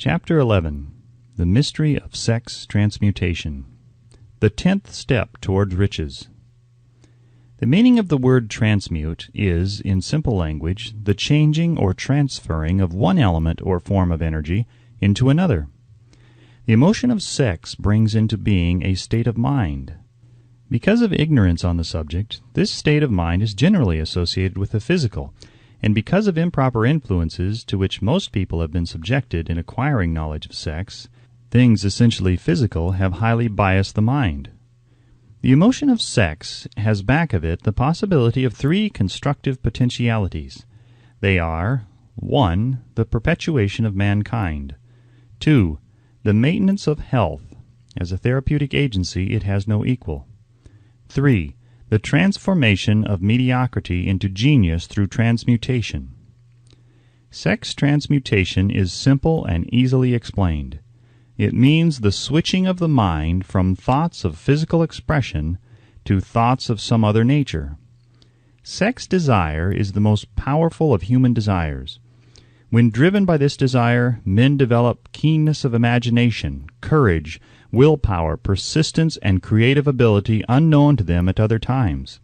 Chapter 11. The Mystery of Sex Transmutation. The 10th Step Towards Riches. The meaning of the word transmute is, in simple language, the changing or transferring of one element or form of energy into another. The emotion of sex brings into being a state of mind. Because of ignorance on the subject, this state of mind is generally associated with the physical, and because of improper influences to which most people have been subjected in acquiring knowledge of sex, things essentially physical have highly biased the mind. The emotion of sex has back of it the possibility of three constructive potentialities. They are: 1. The perpetuation of mankind. 2. The maintenance of health. As a therapeutic agency, it has no equal. 3. The transformation of mediocrity into genius through transmutation. Sex transmutation is simple and easily explained. It means the switching of the mind from thoughts of physical expression to thoughts of some other nature. Sex desire is the most powerful of human desires. When driven by this desire, men develop keenness of imagination, courage, willpower, persistence, and creative ability unknown to them at other times.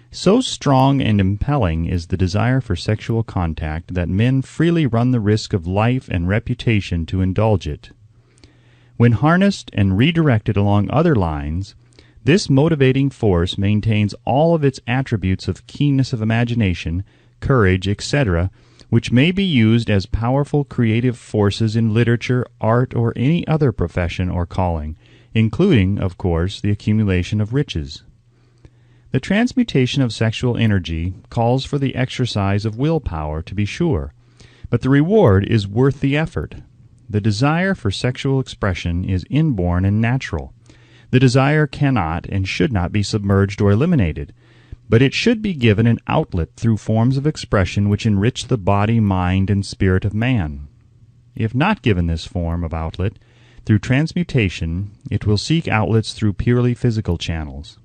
So strong and impelling is the desire for sexual contact that men freely run the risk of life and reputation to indulge it. When harnessed and redirected along other lines, this motivating force maintains all of its attributes of keenness of imagination, courage, etc., which may be used as powerful creative forces in literature, art, or any other profession or calling, including, of course, the accumulation of riches. The transmutation of sexual energy calls for the exercise of willpower, to be sure, but the reward is worth the effort. The desire for sexual expression is inborn and natural. The desire cannot and should not be submerged or eliminated, but it should be given an outlet through forms of expression which enrich the body, mind, and spirit of man. If not given this form of outlet through transmutation, it will seek outlets through purely physical channels.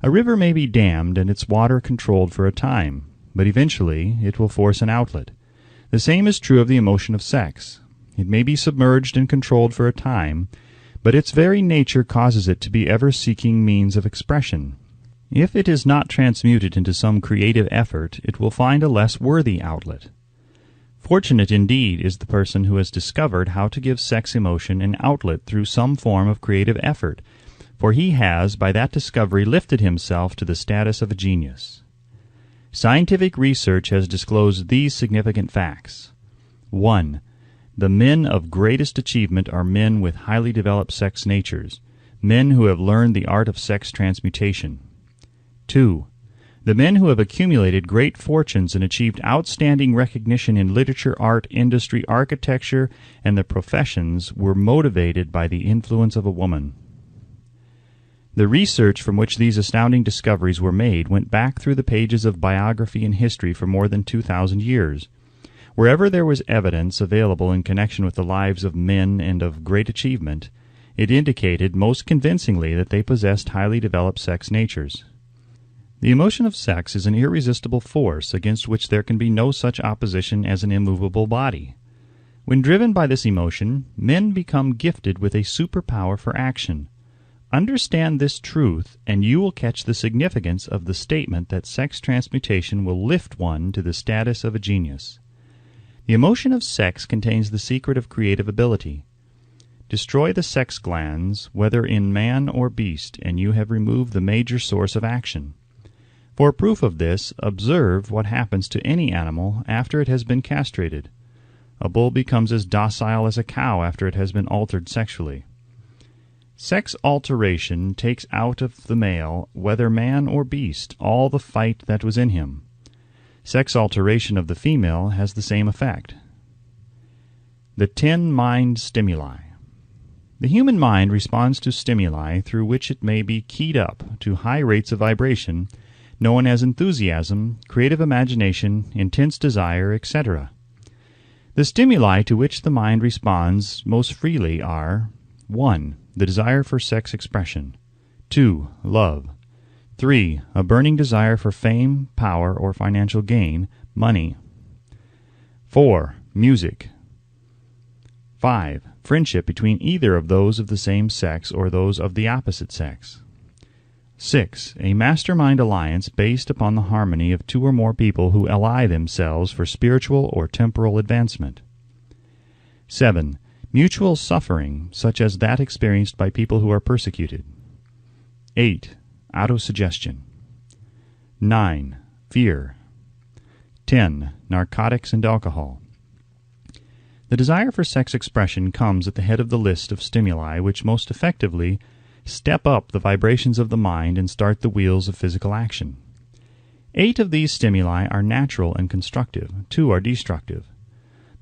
A river may be dammed and its water controlled for a time, but eventually it will force an outlet. The same is true of the emotion of sex. It may be submerged and controlled for a time, but its very nature causes it to be ever seeking means of expression. If it is not transmuted into some creative effort, it will find a less worthy outlet. Fortunate indeed is the person who has discovered how to give sex emotion an outlet through some form of creative effort, for he has, by that discovery, lifted himself to the status of a genius. Scientific research has disclosed these significant facts. 1. The men of greatest achievement are men with highly developed sex natures, men who have learned the art of sex transmutation. 2. The men who have accumulated great fortunes and achieved outstanding recognition in literature, art, industry, architecture, and the professions were motivated by the influence of a woman. The research from which these astounding discoveries were made went back through the pages of biography and history for more than 2,000 years. Wherever there was evidence available in connection with the lives of men and of great achievement, it indicated most convincingly that they possessed highly developed sex natures. The emotion of sex is an irresistible force against which there can be no such opposition as an immovable body. When driven by this emotion, men become gifted with a superpower for action. Understand this truth, and you will catch the significance of the statement that sex transmutation will lift one to the status of a genius. The emotion of sex contains the secret of creative ability. Destroy the sex glands, whether in man or beast, and you have removed the major source of action. For proof of this, observe what happens to any animal after it has been castrated. A bull becomes as docile as a cow after it has been altered sexually. Sex alteration takes out of the male, whether man or beast, all the fight that was in him. Sex alteration of the female has the same effect. The 10 mind stimuli. The human mind responds to stimuli through which it may be keyed up to high rates of vibration, known as enthusiasm, creative imagination, intense desire, etc. The stimuli to which the mind responds most freely are: 1. The desire for sex expression. 2. Love. 3. A burning desire for fame, power, or financial gain, money. 4. Music. 5. Friendship between either of those of the same sex or those of the opposite sex. 6. A mastermind alliance based upon the harmony of two or more people who ally themselves for spiritual or temporal advancement. 7. Mutual suffering, such as that experienced by people who are persecuted. 8. Autosuggestion. 9. Fear. 10. Narcotics and alcohol. The desire for sex expression comes at the head of the list of stimuli which most effectively step up the vibrations of the mind and start the wheels of physical action. 8 of these stimuli are natural and constructive. 2 are destructive.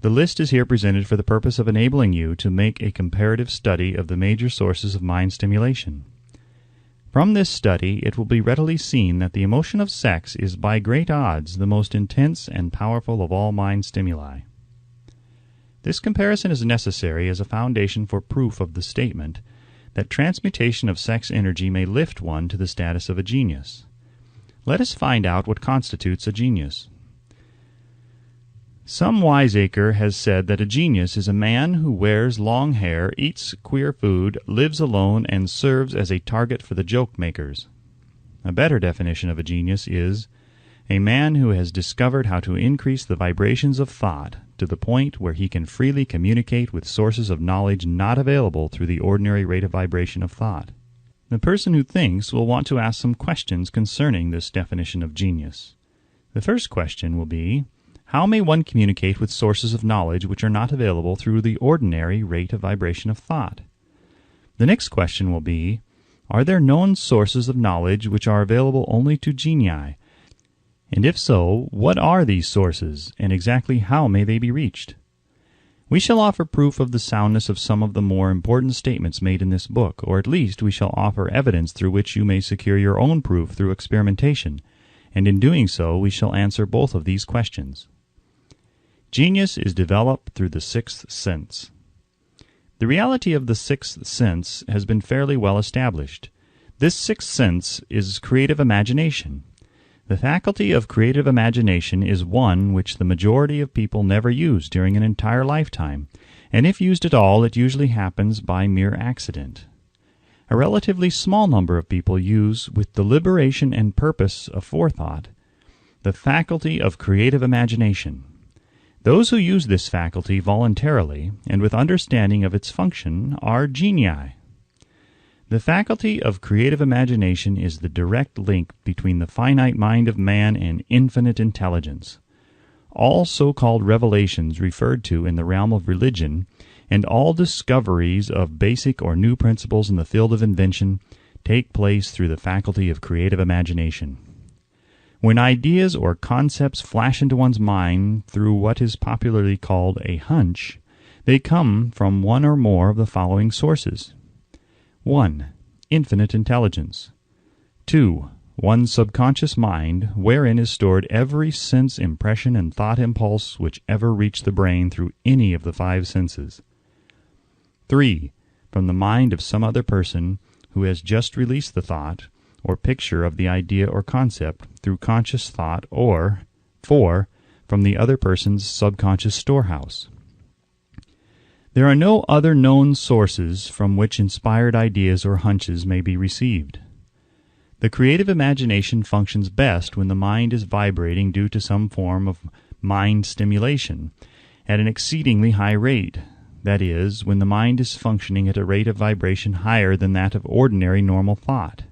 The list is here presented for the purpose of enabling you to make a comparative study of the major sources of mind stimulation. From this study, it will be readily seen that the emotion of sex is by great odds the most intense and powerful of all mind stimuli. This comparison is necessary as a foundation for proof of the statement that transmutation of sex energy may lift one to the status of a genius. Let us find out what constitutes a genius. Some wiseacre has said that a genius is a man who wears long hair, eats queer food, lives alone, and serves as a target for the joke-makers. A better definition of a genius is a man who has discovered how to increase the vibrations of thought to the point where he can freely communicate with sources of knowledge not available through the ordinary rate of vibration of thought. The person who thinks will want to ask some questions concerning this definition of genius. The first question will be, how may one communicate with sources of knowledge which are not available through the ordinary rate of vibration of thought? The next question will be, are there known sources of knowledge which are available only to genii? And if so, what are these sources, and exactly how may they be reached? We shall offer proof of the soundness of some of the more important statements made in this book, or at least we shall offer evidence through which you may secure your own proof through experimentation, and in doing so we shall answer both of these questions. Genius is developed through the sixth sense. The reality of the sixth sense has been fairly well established. This sixth sense is creative imagination. The faculty of creative imagination is one which the majority of people never use during an entire lifetime, and if used at all, it usually happens by mere accident. A relatively small number of people use, with deliberation and purpose aforethought, the faculty of creative imagination. Those who use this faculty voluntarily and with understanding of its function are genii. The faculty of creative imagination is the direct link between the finite mind of man and infinite intelligence. All so-called revelations referred to in the realm of religion, and all discoveries of basic or new principles in the field of invention, take place through the faculty of creative imagination. When ideas or concepts flash into one's mind through what is popularly called a hunch, they come from one or more of the following sources. 1. Infinite intelligence. 2. One's subconscious mind, wherein is stored every sense impression and thought impulse which ever reached the brain through any of the 5 senses. 3. From the mind of some other person who has just released the thought or picture of the idea or concept through conscious thought, or 4. From the other person's subconscious storehouse. There are no other known sources from which inspired ideas or hunches may be received. The creative imagination functions best when the mind is vibrating due to some form of mind stimulation at an exceedingly high rate, that is, when the mind is functioning at a rate of vibration higher than that of ordinary normal thought.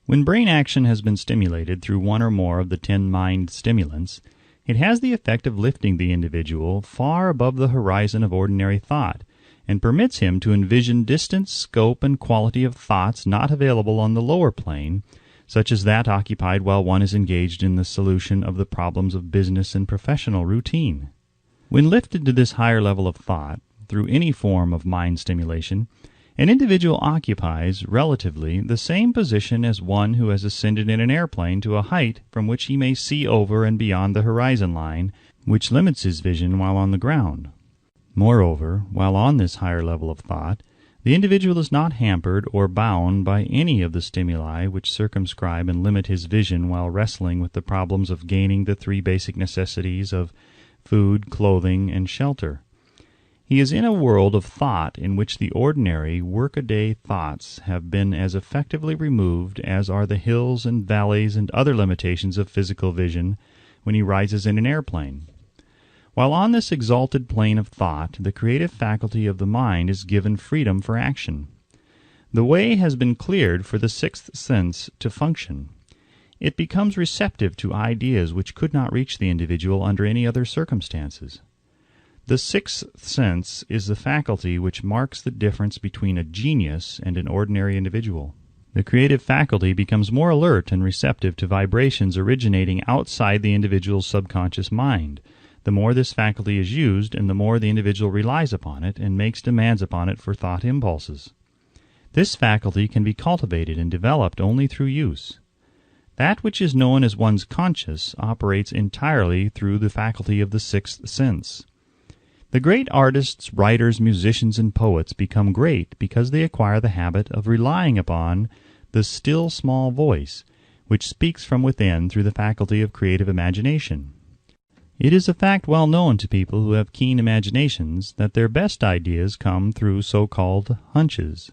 When brain action has been stimulated through one or more of the 10 mind stimulants, it has the effect of lifting the individual far above the horizon of ordinary thought, and permits him to envision distance, scope, and quality of thoughts not available on the lower plane, such as that occupied while one is engaged in the solution of the problems of business and professional routine. When lifted to this higher level of thought, through any form of mind stimulation, an individual occupies, relatively, the same position as one who has ascended in an airplane to a height from which he may see over and beyond the horizon line, which limits his vision while on the ground. Moreover, while on this higher level of thought, the individual is not hampered or bound by any of the stimuli which circumscribe and limit his vision while wrestling with the problems of gaining the 3 basic necessities of food, clothing, and shelter. He is in a world of thought in which the ordinary workaday thoughts have been as effectively removed as are the hills and valleys and other limitations of physical vision when he rises in an airplane. While on this exalted plane of thought, the creative faculty of the mind is given freedom for action. The way has been cleared for the sixth sense to function. It becomes receptive to ideas which could not reach the individual under any other circumstances. The sixth sense is the faculty which marks the difference between a genius and an ordinary individual. The creative faculty becomes more alert and receptive to vibrations originating outside the individual's subconscious mind. The more this faculty is used, and the more the individual relies upon it and makes demands upon it for thought impulses. This faculty can be cultivated and developed only through use. That which is known as one's conscious operates entirely through the faculty of the sixth sense. The great artists, writers, musicians, and poets become great because they acquire the habit of relying upon the still small voice, which speaks from within through the faculty of creative imagination. It is a fact well known to people who have keen imaginations that their best ideas come through so-called hunches.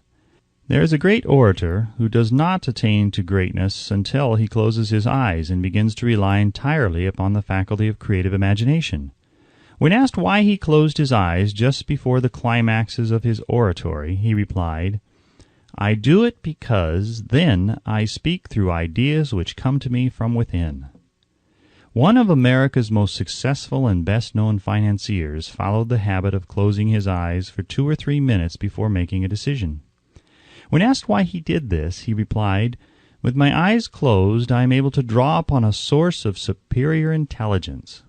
There is a great orator who does not attain to greatness until he closes his eyes and begins to rely entirely upon the faculty of creative imagination. When asked why he closed his eyes just before the climaxes of his oratory, he replied, "I do it because then I speak through ideas which come to me from within." One of America's most successful and best-known financiers followed the habit of closing his eyes for 2 or 3 minutes before making a decision. When asked why he did this, he replied, "With my eyes closed, I am able to draw upon a source of superior intelligence."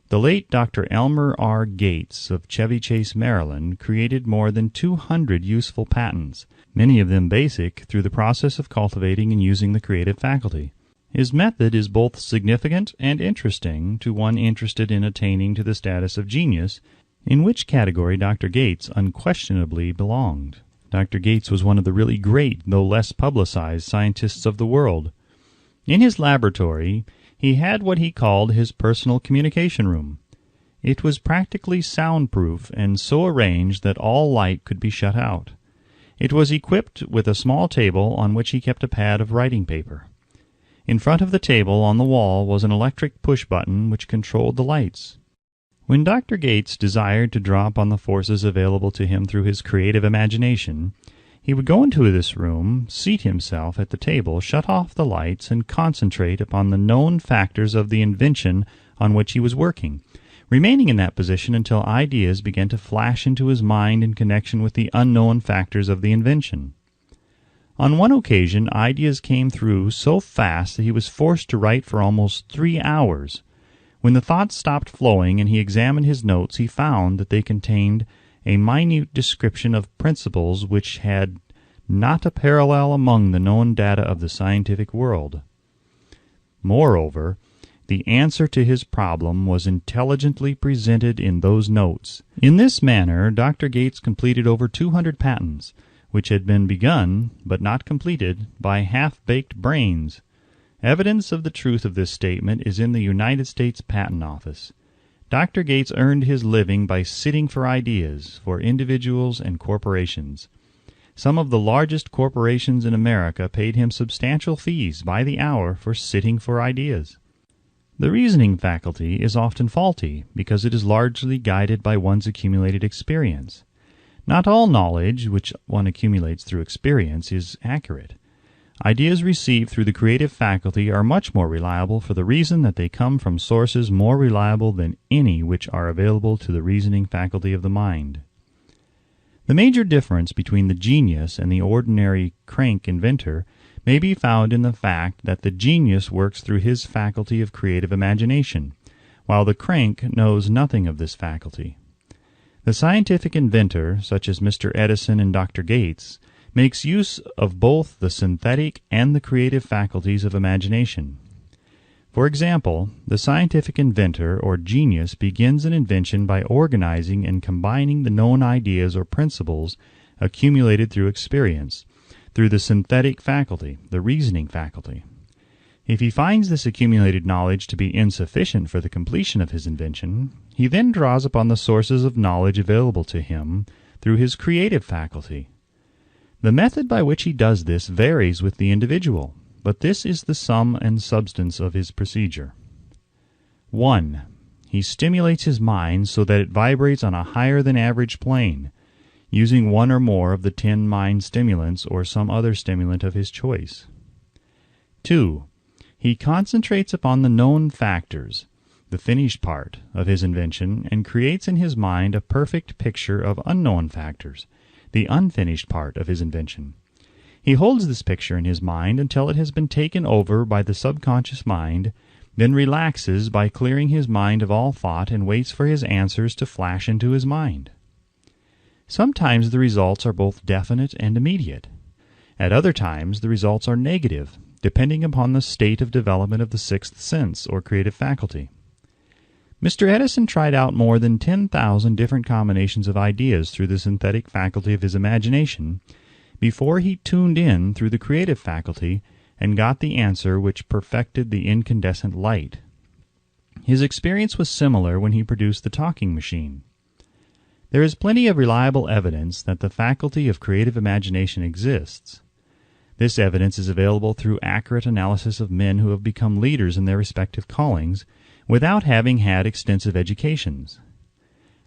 The late Dr. Elmer R. Gates of Chevy Chase, Maryland, created more than 200 useful patents, many of them basic, through the process of cultivating and using the creative faculty. His method is both significant and interesting to one interested in attaining to the status of genius, in which category Dr. Gates unquestionably belonged. Dr. Gates was one of the really great, though less publicized, scientists of the world. In his laboratory, he had what he called his personal communication room. It was practically soundproof and so arranged that all light could be shut out. It was equipped with a small table on which he kept a pad of writing paper. In front of the table on the wall was an electric push-button which controlled the lights. When Dr. Gates desired to draw upon the forces available to him through his creative imagination, he would go into this room, seat himself at the table, shut off the lights, and concentrate upon the known factors of the invention on which he was working, remaining in that position until ideas began to flash into his mind in connection with the unknown factors of the invention. On one occasion, ideas came through so fast that he was forced to write for almost 3 hours. When the thoughts stopped flowing and he examined his notes, he found that they contained a minute description of principles which had not a parallel among the known data of the scientific world. Moreover, the answer to his problem was intelligently presented in those notes. In this manner, Dr. Gates completed over 200 patents, which had been begun, but not completed, by half-baked brains. Evidence of the truth of this statement is in the United States Patent Office. Dr. Gates earned his living by sitting for ideas, for individuals and corporations. Some of the largest corporations in America paid him substantial fees by the hour for sitting for ideas. The reasoning faculty is often faulty because it is largely guided by one's accumulated experience. Not all knowledge which one accumulates through experience is accurate. Ideas received through the creative faculty are much more reliable for the reason that they come from sources more reliable than any which are available to the reasoning faculty of the mind. The major difference between the genius and the ordinary crank inventor may be found in the fact that the genius works through his faculty of creative imagination, while the crank knows nothing of this faculty. The scientific inventor, such as Mr. Edison and Dr. Gates, makes use of both the synthetic and the creative faculties of imagination. For example, the scientific inventor or genius begins an invention by organizing and combining the known ideas or principles accumulated through experience, through the synthetic faculty, the reasoning faculty. If he finds this accumulated knowledge to be insufficient for the completion of his invention, he then draws upon the sources of knowledge available to him through his creative faculty. The method by which he does this varies with the individual, but this is the sum and substance of his procedure. 1. He stimulates his mind so that it vibrates on a higher than average plane, using one or more of the 10 mind stimulants or some other stimulant of his choice. 2. He concentrates upon the known factors, the finished part, of his invention, and creates in his mind a perfect picture of unknown factors, the unfinished part of his invention. He holds this picture in his mind until it has been taken over by the subconscious mind, then relaxes by clearing his mind of all thought and waits for his answers to flash into his mind. Sometimes the results are both definite and immediate. At other times the results are negative, depending upon the state of development of the sixth sense or creative faculty. Mr. Edison tried out more than 10,000 different combinations of ideas through the synthetic faculty of his imagination before he tuned in through the creative faculty and got the answer which perfected the incandescent light. His experience was similar when he produced the talking machine. There is plenty of reliable evidence that the faculty of creative imagination exists. This evidence is available through accurate analysis of men who have become leaders in their respective callings without having had extensive educations.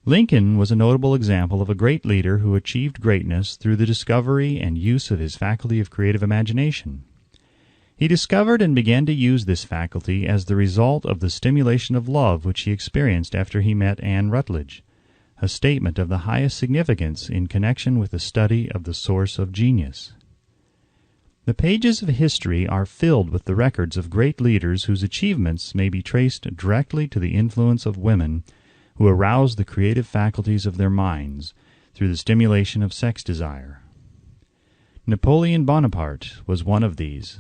Lincoln was a notable example of a great leader who achieved greatness through the discovery and use of his faculty of creative imagination. He discovered and began to use this faculty as the result of the stimulation of love which he experienced after he met Anne Rutledge, a statement of the highest significance in connection with the study of the source of genius. The pages of history are filled with the records of great leaders whose achievements may be traced directly to the influence of women who aroused the creative faculties of their minds through the stimulation of sex desire. Napoleon Bonaparte was one of these.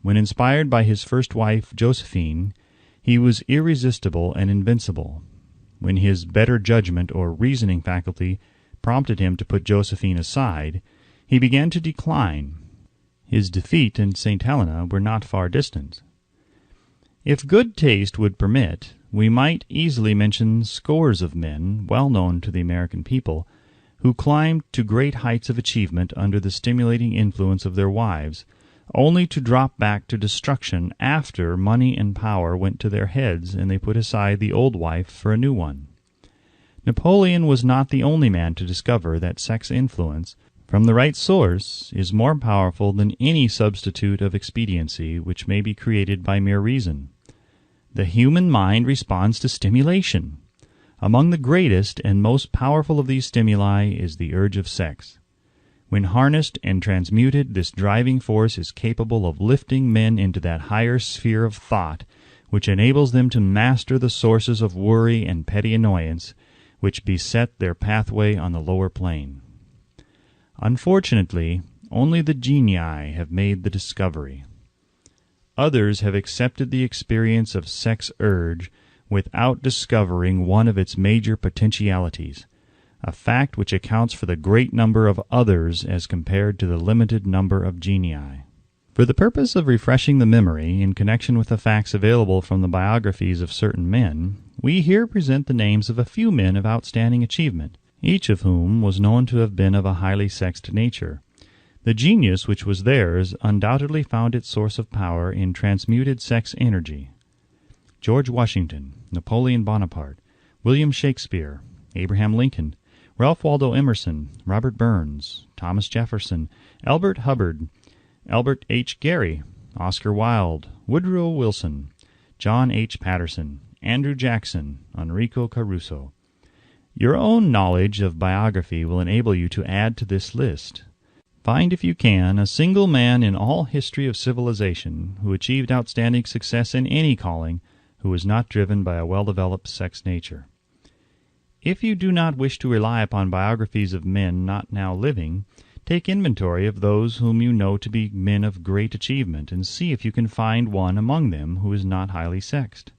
When inspired by his first wife, Josephine, he was irresistible and invincible. When his better judgment or reasoning faculty prompted him to put Josephine aside, he began to decline. His defeat and St. Helena were not far distant. If good taste would permit, we might easily mention scores of men, well known to the American people, who climbed to great heights of achievement under the stimulating influence of their wives, only to drop back to destruction after money and power went to their heads and they put aside the old wife for a new one. Napoleon was not the only man to discover that sex influence, from the right source, is more powerful than any substitute of expediency which may be created by mere reason. The human mind responds to stimulation. Among the greatest and most powerful of these stimuli is the urge of sex. When harnessed and transmuted, this driving force is capable of lifting men into that higher sphere of thought which enables them to master the sources of worry and petty annoyance which beset their pathway on the lower plane. Unfortunately, only the genii have made the discovery. Others have accepted the experience of sex urge without discovering one of its major potentialities, a fact which accounts for the great number of others as compared to the limited number of genii. For the purpose of refreshing the memory in connection with the facts available from the biographies of certain men, we here present the names of a few men of outstanding achievement, each of whom was known to have been of a highly sexed nature. The genius which was theirs undoubtedly found its source of power in transmuted sex energy. George Washington, Napoleon Bonaparte, William Shakespeare, Abraham Lincoln, Ralph Waldo Emerson, Robert Burns, Thomas Jefferson, Albert Hubbard, Albert H. Gary, Oscar Wilde, Woodrow Wilson, John H. Patterson, Andrew Jackson, Enrico Caruso. Your own knowledge of biography will enable you to add to this list. Find, if you can, a single man in all history of civilization who achieved outstanding success in any calling who was not driven by a well-developed sex nature. If you do not wish to rely upon biographies of men not now living, take inventory of those whom you know to be men of great achievement, and see if you can find one among them who is not highly sexed.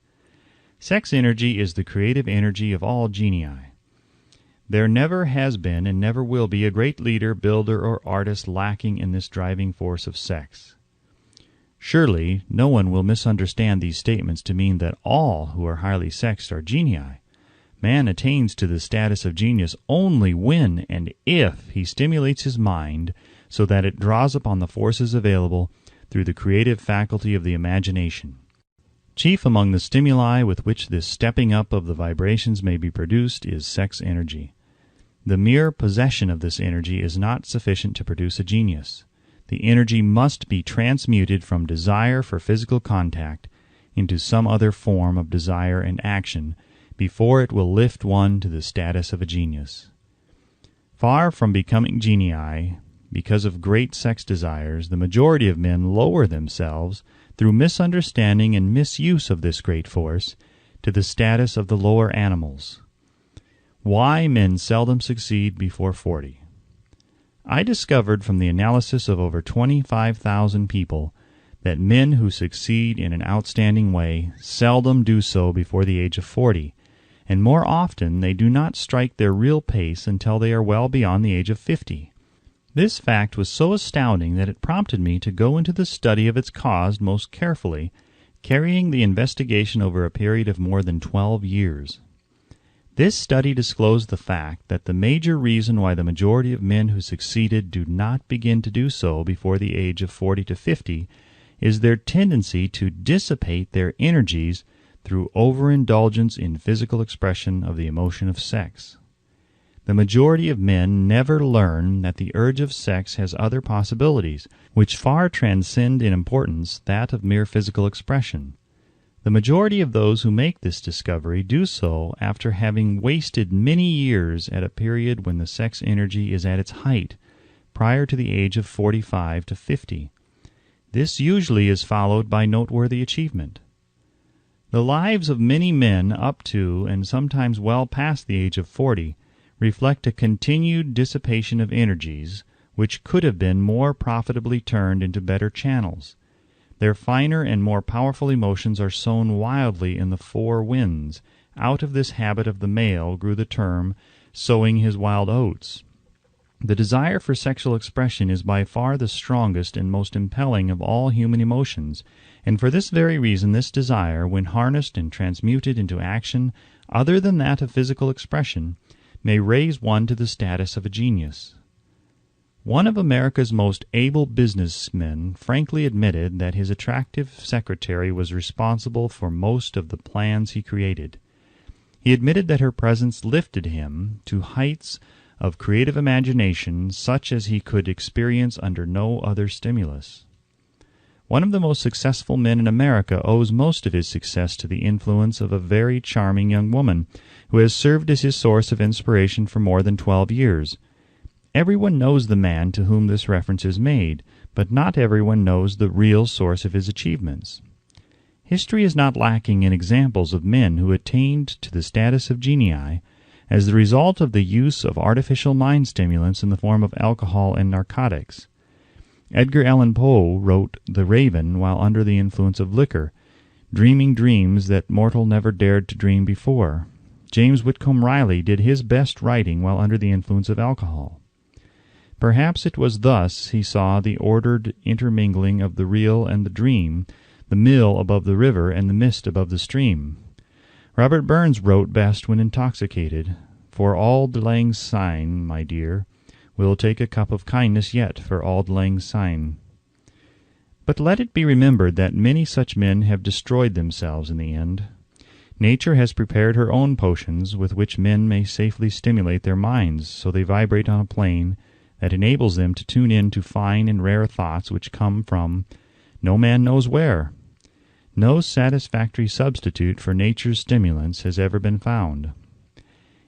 Sex energy is the creative energy of all genii. There never has been and never will be a great leader, builder, or artist lacking in this driving force of sex. Surely no one will misunderstand these statements to mean that all who are highly sexed are genii. Man attains to the status of genius only when and if he stimulates his mind so that it draws upon the forces available through the creative faculty of the imagination. Chief among the stimuli with which this stepping up of the vibrations may be produced is sex energy. The mere possession of this energy is not sufficient to produce a genius. The energy must be transmuted from desire for physical contact into some other form of desire and action before it will lift one to the status of a genius. Far from becoming genii, because of great sex desires, the majority of men lower themselves through misunderstanding and misuse of this great force to the status of the lower animals. Why men seldom succeed before 40. I discovered from the analysis of over 25,000 people that men who succeed in an outstanding way seldom do so before the age of 40, and more often they do not strike their real pace until they are well beyond the age of 50. This fact was so astounding that it prompted me to go into the study of its cause most carefully, carrying the investigation over a period of more than 12 years. This study disclosed the fact that the major reason why the majority of men who succeeded do not begin to do so before the age of 40 to 50 is their tendency to dissipate their energies through overindulgence in physical expression of the emotion of sex. The majority of men never learn that the urge of sex has other possibilities, which far transcend in importance that of mere physical expression. The majority of those who make this discovery do so after having wasted many years at a period when the sex energy is at its height, prior to the age of 45 to 50. This usually is followed by noteworthy achievement. The lives of many men up to and sometimes well past the age of 40 reflect a continued dissipation of energies which could have been more profitably turned into better channels. Their finer and more powerful emotions are sown wildly in the four winds. Out of this habit of the male grew the term, sowing his wild oats. The desire for sexual expression is by far the strongest and most impelling of all human emotions, and for this very reason this desire, when harnessed and transmuted into action other than that of physical expression, may raise one to the status of a genius. One of America's most able businessmen frankly admitted that his attractive secretary was responsible for most of the plans he created. He admitted that her presence lifted him to heights of creative imagination such as he could experience under no other stimulus. One of the most successful men in America owes most of his success to the influence of a very charming young woman who has served as his source of inspiration for more than 12 years. Everyone knows the man to whom this reference is made, but not everyone knows the real source of his achievements. History is not lacking in examples of men who attained to the status of genii as the result of the use of artificial mind stimulants in the form of alcohol and narcotics. Edgar Allan Poe wrote The Raven while under the influence of liquor, dreaming dreams that mortal never dared to dream before. James Whitcomb Riley did his best writing while under the influence of alcohol. Perhaps it was thus he saw the ordered intermingling of the real and the dream, the mill above the river and the mist above the stream. Robert Burns wrote best when intoxicated. For Auld Lang Syne, my dear, we'll take a cup of kindness yet for Auld Lang Syne. But let it be remembered that many such men have destroyed themselves in the end. Nature has prepared her own potions with which men may safely stimulate their minds so they vibrate on a plane that enables them to tune in to fine and rare thoughts which come from no man knows where. No satisfactory substitute for nature's stimulants has ever been found.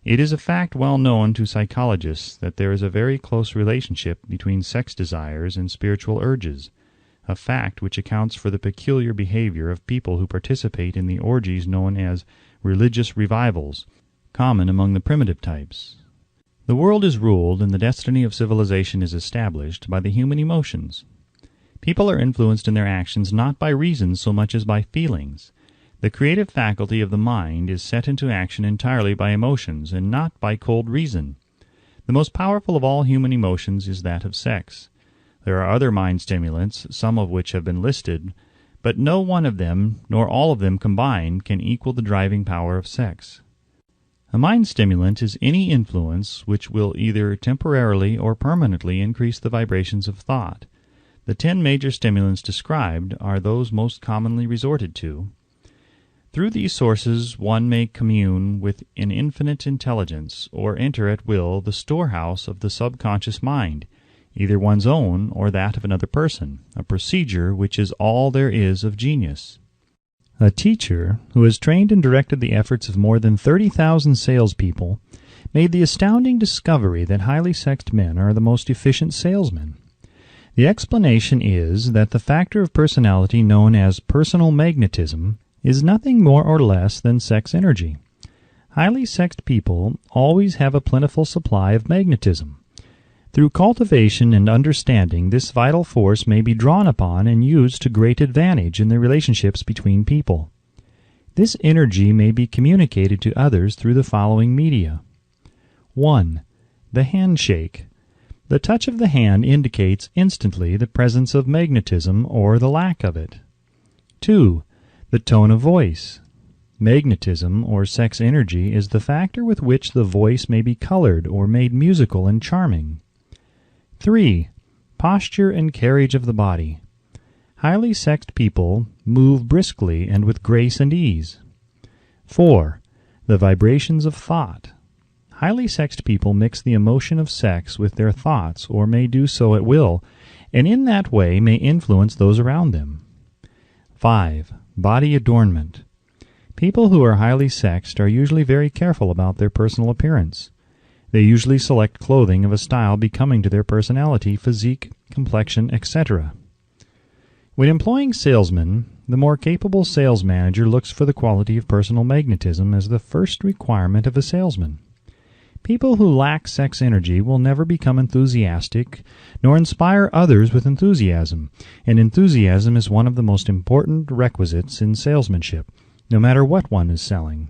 It is a fact well known to psychologists that there is a very close relationship between sex desires and spiritual urges, a fact which accounts for the peculiar behavior of people who participate in the orgies known as religious revivals, common among the primitive types. The world is ruled and the destiny of civilization is established by the human emotions. People are influenced in their actions not by reason so much as by feelings. The creative faculty of the mind is set into action entirely by emotions and not by cold reason. The most powerful of all human emotions is that of sex. There are other mind stimulants, some of which have been listed, but no one of them, nor all of them combined, can equal the driving power of sex. A mind stimulant is any influence which will either temporarily or permanently increase the vibrations of thought. The 10 major stimulants described are those most commonly resorted to. Through these sources one may commune with an infinite intelligence, or enter at will the storehouse of the subconscious mind, either one's own or that of another person, a procedure which is all there is of genius. A teacher who has trained and directed the efforts of more than 30,000 salespeople made the astounding discovery that highly sexed men are the most efficient salesmen. The explanation is that the factor of personality known as personal magnetism is nothing more or less than sex energy. Highly sexed people always have a plentiful supply of magnetism. Through cultivation and understanding, this vital force may be drawn upon and used to great advantage in the relationships between people. This energy may be communicated to others through the following media. 1. The handshake. The touch of the hand indicates instantly the presence of magnetism or the lack of it. 2. The tone of voice. Magnetism, or sex energy, is the factor with which the voice may be colored or made musical and charming. 3. Posture and carriage of the body. Highly sexed people move briskly and with grace and ease. 4. The vibrations of thought. Highly sexed people mix the emotion of sex with their thoughts, or may do so at will, and in that way may influence those around them. 5. Body adornment. People who are highly sexed are usually very careful about their personal appearance. They usually select clothing of a style becoming to their personality, physique, complexion, etc. When employing salesmen, the more capable sales manager looks for the quality of personal magnetism as the first requirement of a salesman. People who lack sex energy will never become enthusiastic, nor inspire others with enthusiasm, and enthusiasm is one of the most important requisites in salesmanship, no matter what one is selling.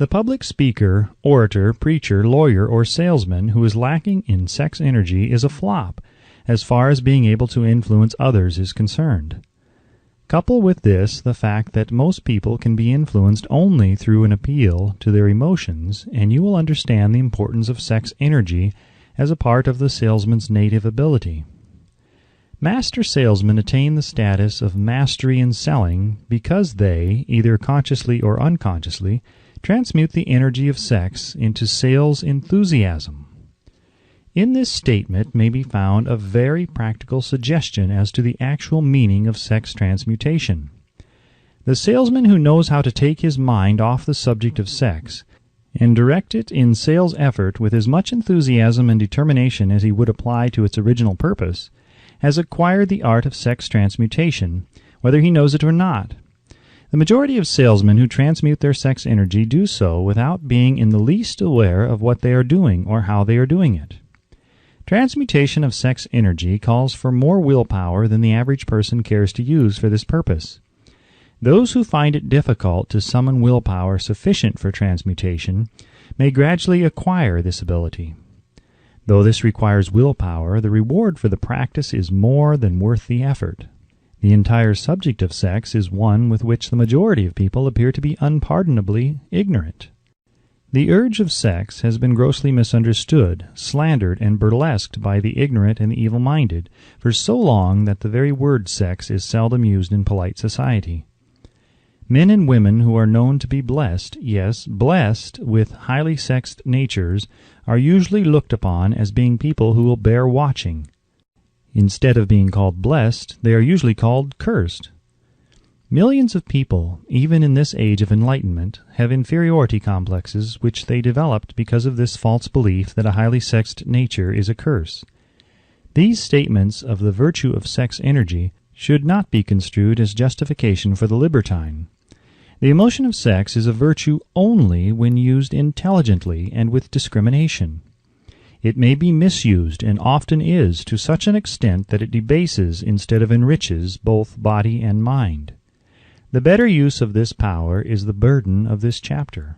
The public speaker, orator, preacher, lawyer, or salesman who is lacking in sex energy is a flop, as far as being able to influence others is concerned. Couple with this the fact that most people can be influenced only through an appeal to their emotions, and you will understand the importance of sex energy as a part of the salesman's native ability. Master salesmen attain the status of mastery in selling because they, either consciously or unconsciously, transmute the energy of sex into sales enthusiasm. In this statement may be found a very practical suggestion as to the actual meaning of sex transmutation. The salesman who knows how to take his mind off the subject of sex and direct it in sales effort with as much enthusiasm and determination as he would apply to its original purpose, has acquired the art of sex transmutation, whether he knows it or not. The majority of salesmen who transmute their sex energy do so without being in the least aware of what they are doing or how they are doing it. Transmutation of sex energy calls for more willpower than the average person cares to use for this purpose. Those who find it difficult to summon willpower sufficient for transmutation may gradually acquire this ability. Though this requires willpower, the reward for the practice is more than worth the effort. The entire subject of sex is one with which the majority of people appear to be unpardonably ignorant. The urge of sex has been grossly misunderstood, slandered, and burlesqued by the ignorant and the evil-minded for so long that the very word sex is seldom used in polite society. Men and women who are known to be blessed, yes, blessed with highly sexed natures, are usually looked upon as being people who will bear watching. Instead of being called blessed, they are usually called cursed. Millions of people, even in this age of enlightenment, have inferiority complexes which they developed because of this false belief that a highly sexed nature is a curse. These statements of the virtue of sex energy should not be construed as justification for the libertine. The emotion of sex is a virtue only when used intelligently and with discrimination. It may be misused, and often is, to such an extent that it debases instead of enriches both body and mind. The better use of this power is the burden of this chapter.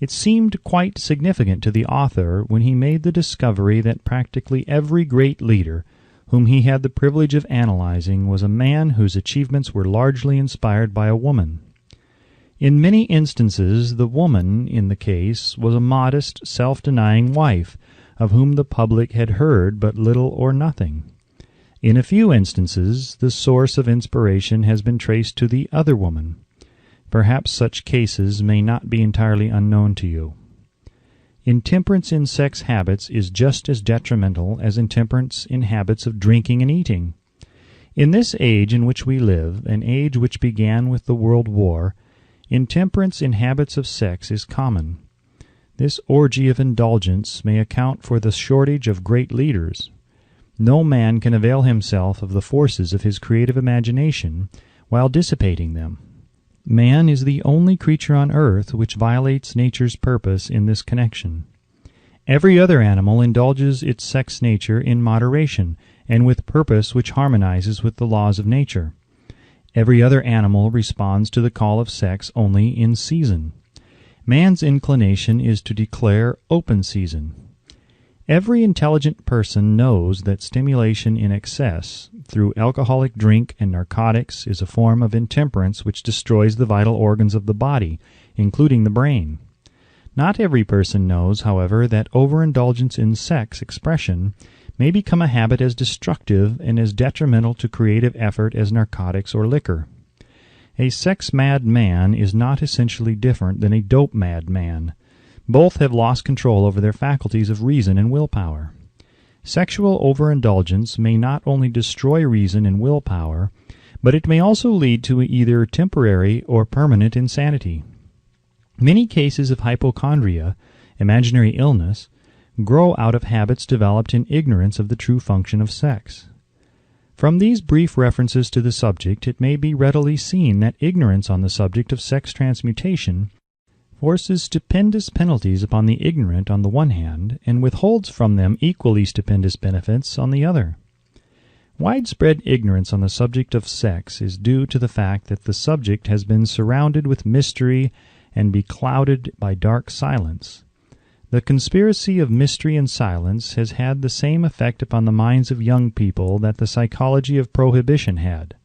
It seemed quite significant to the author when he made the discovery that practically every great leader whom he had the privilege of analyzing, was a man whose achievements were largely inspired by a woman. In many instances, the woman in the case was a modest, self-denying wife, of whom the public had heard but little or nothing. In a few instances, the source of inspiration has been traced to the other woman. Perhaps such cases may not be entirely unknown to you. Intemperance in sex habits is just as detrimental as intemperance in habits of drinking and eating. In this age in which we live, an age which began with the World War, intemperance in habits of sex is common. This orgy of indulgence may account for the shortage of great leaders. No man can avail himself of the forces of his creative imagination while dissipating them. Man is the only creature on earth which violates nature's purpose in this connection. Every other animal indulges its sex nature in moderation and with purpose which harmonizes with the laws of nature. Every other animal responds to the call of sex only in season. Man's inclination is to declare open season. Every intelligent person knows that stimulation in excess, through alcoholic drink and narcotics, is a form of intemperance which destroys the vital organs of the body, including the brain. Not every person knows, however, that overindulgence in sex expression may become a habit as destructive and as detrimental to creative effort as narcotics or liquor. A sex-mad man is not essentially different than a dope-mad man. Both have lost control over their faculties of reason and willpower. Sexual overindulgence may not only destroy reason and willpower, but it may also lead to either temporary or permanent insanity. Many cases of hypochondria, imaginary illness, grow out of habits developed in ignorance of the true function of sex. From these brief references to the subject, it may be readily seen that ignorance on the subject of sex transmutation forces stupendous penalties upon the ignorant on the one hand, and withholds from them equally stupendous benefits on the other. Widespread ignorance on the subject of sex is due to the fact that the subject has been surrounded with mystery and beclouded by dark silence. The conspiracy of mystery and silence has had the same effect upon the minds of young people that the psychology of prohibition had.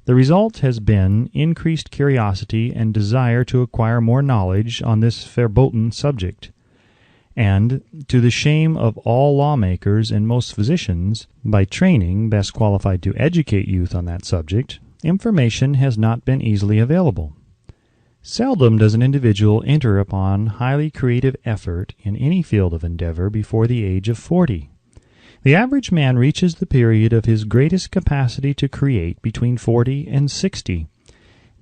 The result has been increased curiosity and desire to acquire more knowledge on this verboten subject. And, to the shame of all lawmakers and most physicians, by training best qualified to educate youth on that subject, information has not been easily available. Seldom does an individual enter upon highly creative effort in any field of endeavor before the age of 40. The average man reaches the period of his greatest capacity to create between 40 and 60.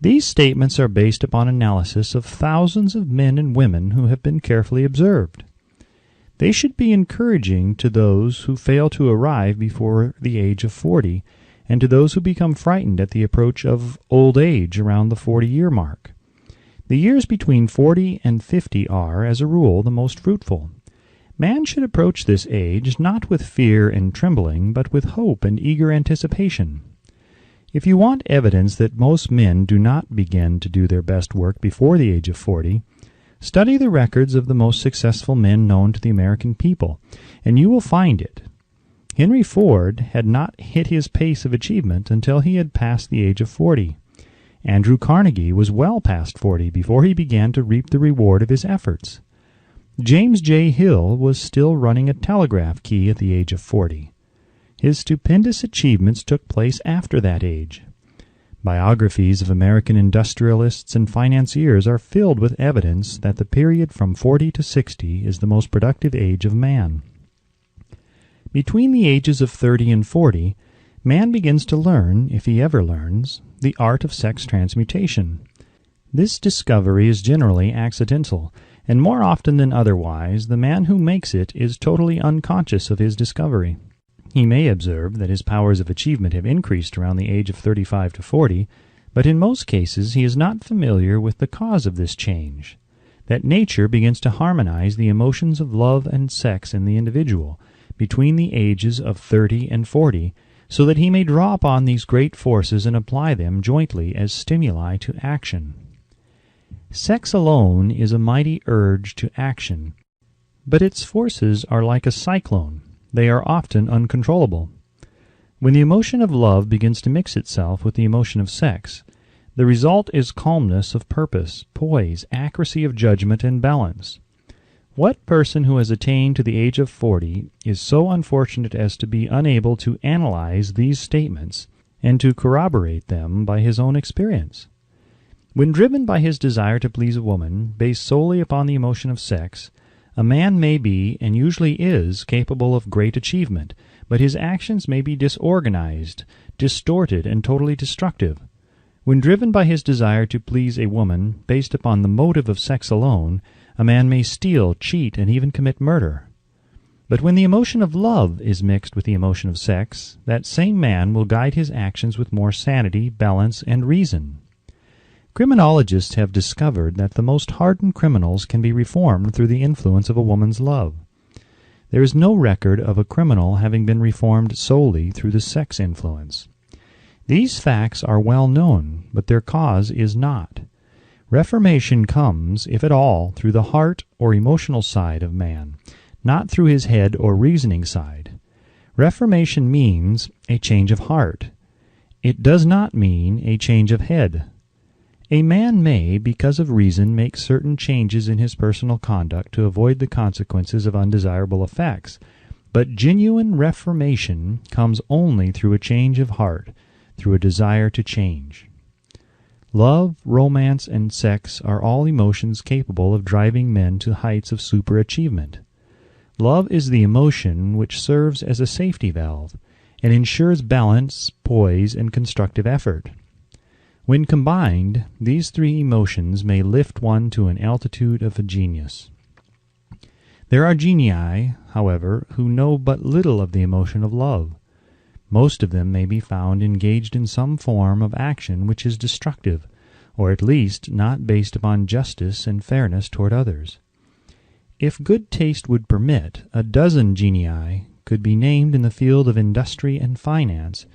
These statements are based upon analysis of thousands of men and women who have been carefully observed. They should be encouraging to those who fail to arrive before the age of 40, and to those who become frightened at the approach of old age around the 40-year mark. The years between 40 and 50 are, as a rule, the most fruitful. Man should approach this age not with fear and trembling, but with hope and eager anticipation. If you want evidence that most men do not begin to do their best work before the age of 40, study the records of the most successful men known to the American people, and you will find it. Henry Ford had not hit his pace of achievement until he had passed the age of 40. Andrew Carnegie was well past 40 before he began to reap the reward of his efforts. James J. Hill was still running a telegraph key at the age of 40. His stupendous achievements took place after that age. Biographies of American industrialists and financiers are filled with evidence that the period from 40 to 60 is the most productive age of man. Between the ages of 30 and 40, man begins to learn, if he ever learns, the art of sex transmutation. This discovery is generally accidental, and more often than otherwise, the man who makes it is totally unconscious of his discovery. He may observe that his powers of achievement have increased around the age of 35 to 40, but in most cases he is not familiar with the cause of this change, that nature begins to harmonize the emotions of love and sex in the individual between the ages of 30 and 40, so that he may draw upon these great forces and apply them jointly as stimuli to action. Sex alone is a mighty urge to action, but its forces are like a cyclone. They are often uncontrollable. When the emotion of love begins to mix itself with the emotion of sex, the result is calmness of purpose, poise, accuracy of judgment, and balance. What person who has attained to the age of 40 is so unfortunate as to be unable to analyze these statements and to corroborate them by his own experience? When driven by his desire to please a woman, based solely upon the emotion of sex, a man may be, and usually is, capable of great achievement, but his actions may be disorganized, distorted, and totally destructive. When driven by his desire to please a woman, based upon the motive of sex alone, a man may steal, cheat, and even commit murder. But when the emotion of love is mixed with the emotion of sex, that same man will guide his actions with more sanity, balance, and reason. Criminologists have discovered that the most hardened criminals can be reformed through the influence of a woman's love. There is no record of a criminal having been reformed solely through the sex influence. These facts are well known, but their cause is not. Reformation comes, if at all, through the heart or emotional side of man, not through his head or reasoning side. Reformation means a change of heart. It does not mean a change of head. A man may, because of reason, make certain changes in his personal conduct to avoid the consequences of undesirable effects, but genuine reformation comes only through a change of heart, through a desire to change. Love, romance, and sex are all emotions capable of driving men to heights of superachievement. Love is the emotion which serves as a safety valve and ensures balance, poise, and constructive effort. When combined, these three emotions may lift one to an altitude of a genius. There are genii, however, who know but little of the emotion of love. Most of them may be found engaged in some form of action which is destructive, or at least not based upon justice and fairness toward others. If good taste would permit, a dozen genii could be named in the field of industry and finance,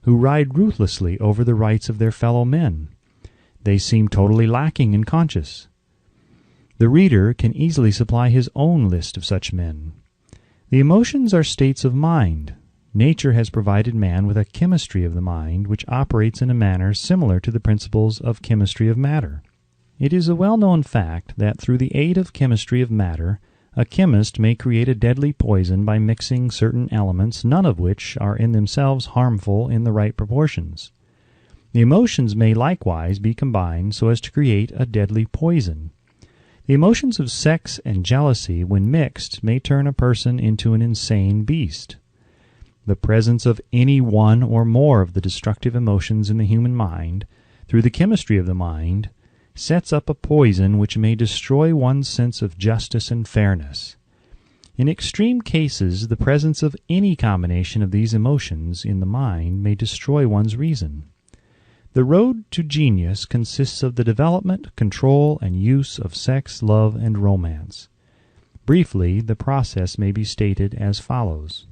who ride ruthlessly over the rights of their fellow men. They seem totally lacking in conscience. The reader can easily supply his own list of such men. The emotions are states of mind. Nature has provided man with a chemistry of the mind which operates in a manner similar to the principles of chemistry of matter. It is a well-known fact that through the aid of chemistry of matter, a chemist may create a deadly poison by mixing certain elements, none of which are in themselves harmful in the right proportions. The emotions may likewise be combined so as to create a deadly poison. The emotions of sex and jealousy, when mixed, may turn a person into an insane beast. The presence of any one or more of the destructive emotions in the human mind, through the chemistry of the mind, sets up a poison which may destroy one's sense of justice and fairness. In extreme cases, the presence of any combination of these emotions in the mind may destroy one's reason. The road to genius consists of the development, control, and use of sex, love, and romance. Briefly, the process may be stated as follows.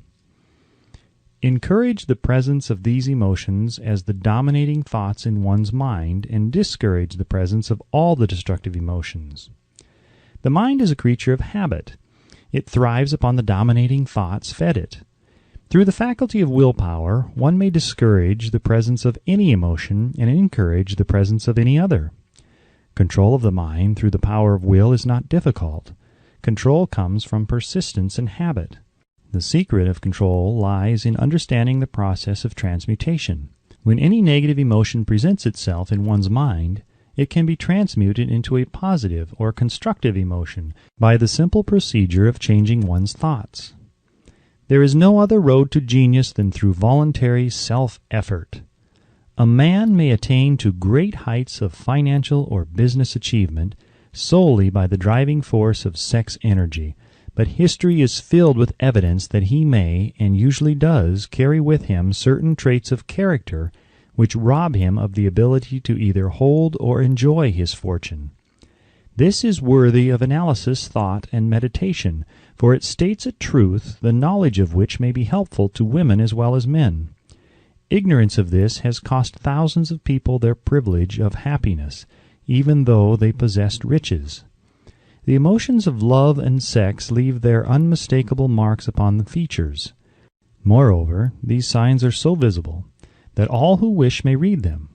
Encourage the presence of these emotions as the dominating thoughts in one's mind, and discourage the presence of all the destructive emotions. The mind is a creature of habit. It thrives upon the dominating thoughts fed it. Through the faculty of willpower, one may discourage the presence of any emotion and encourage the presence of any other. Control of the mind through the power of will is not difficult. Control comes from persistence and habit. The secret of control lies in understanding the process of transmutation. When any negative emotion presents itself in one's mind, it can be transmuted into a positive or constructive emotion by the simple procedure of changing one's thoughts. There is no other road to genius than through voluntary self-effort. A man may attain to great heights of financial or business achievement solely by the driving force of sex energy, but history is filled with evidence that he may, and usually does, carry with him certain traits of character which rob him of the ability to either hold or enjoy his fortune. This is worthy of analysis, thought, and meditation, for it states a truth, the knowledge of which may be helpful to women as well as men. Ignorance of this has cost thousands of people their privilege of happiness, even though they possessed riches. The emotions of love and sex leave their unmistakable marks upon the features. Moreover, these signs are so visible that all who wish may read them.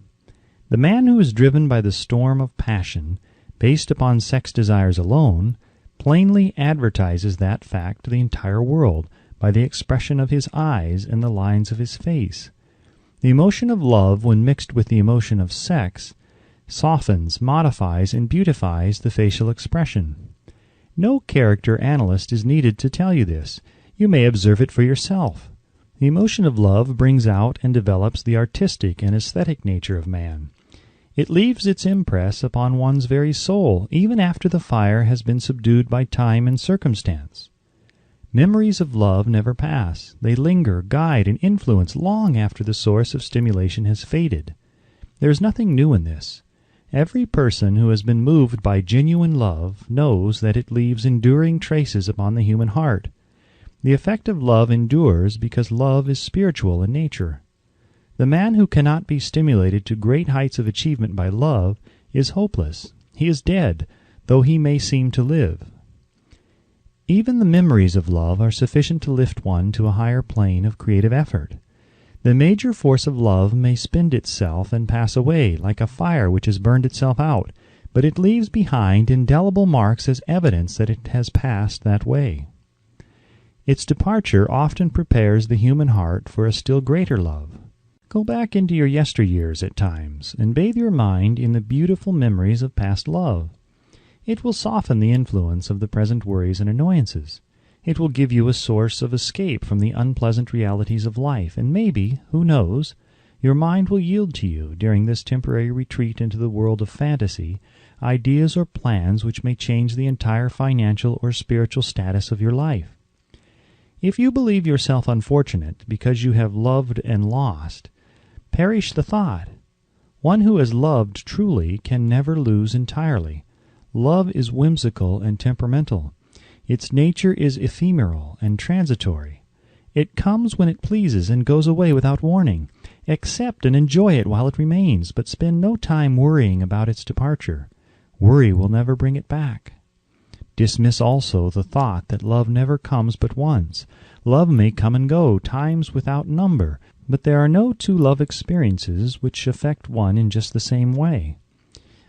The man who is driven by the storm of passion, based upon sex desires alone, plainly advertises that fact to the entire world by the expression of his eyes and the lines of his face. The emotion of love, when mixed with the emotion of sex, softens, modifies, and beautifies the facial expression. No character analyst is needed to tell you this. You may observe it for yourself. The emotion of love brings out and develops the artistic and aesthetic nature of man. It leaves its impress upon one's very soul, even after the fire has been subdued by time and circumstance. Memories of love never pass. They linger, guide, and influence long after the source of stimulation has faded. There is nothing new in this. Every person who has been moved by genuine love knows that it leaves enduring traces upon the human heart. The effect of love endures because love is spiritual in nature. The man who cannot be stimulated to great heights of achievement by love is hopeless. He is dead, though he may seem to live. Even the memories of love are sufficient to lift one to a higher plane of creative effort. The major force of love may spend itself and pass away, like a fire which has burned itself out, but it leaves behind indelible marks as evidence that it has passed that way. Its departure often prepares the human heart for a still greater love. Go back into your yesteryears at times, and bathe your mind in the beautiful memories of past love. It will soften the influence of the present worries and annoyances. It will give you a source of escape from the unpleasant realities of life, and maybe, who knows, your mind will yield to you, during this temporary retreat into the world of fantasy, ideas or plans which may change the entire financial or spiritual status of your life. If you believe yourself unfortunate because you have loved and lost, perish the thought. One who has loved truly can never lose entirely. Love is whimsical and temperamental. Its nature is ephemeral and transitory. It comes when it pleases and goes away without warning. Accept and enjoy it while it remains, but spend no time worrying about its departure. Worry will never bring it back. Dismiss also the thought that love never comes but once. Love may come and go, times without number, but there are no two love experiences which affect one in just the same way.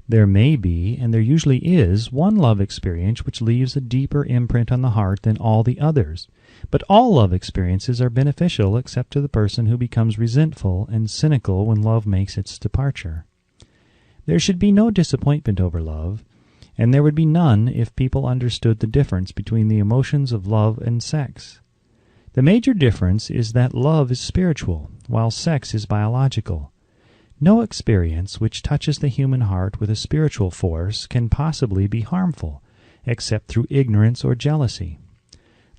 There may be, and there usually is, one love experience which leaves a deeper imprint on the heart than all the others. But all love experiences are beneficial except to the person who becomes resentful and cynical when love makes its departure. There should be no disappointment over love, and there would be none if people understood the difference between the emotions of love and sex. The major difference is that love is spiritual, while sex is biological. No experience which touches the human heart with a spiritual force can possibly be harmful, except through ignorance or jealousy.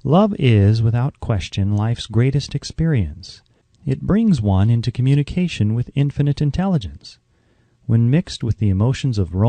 Love is, without question, life's greatest experience. It brings one into communication with infinite intelligence. When mixed with the emotions of romance,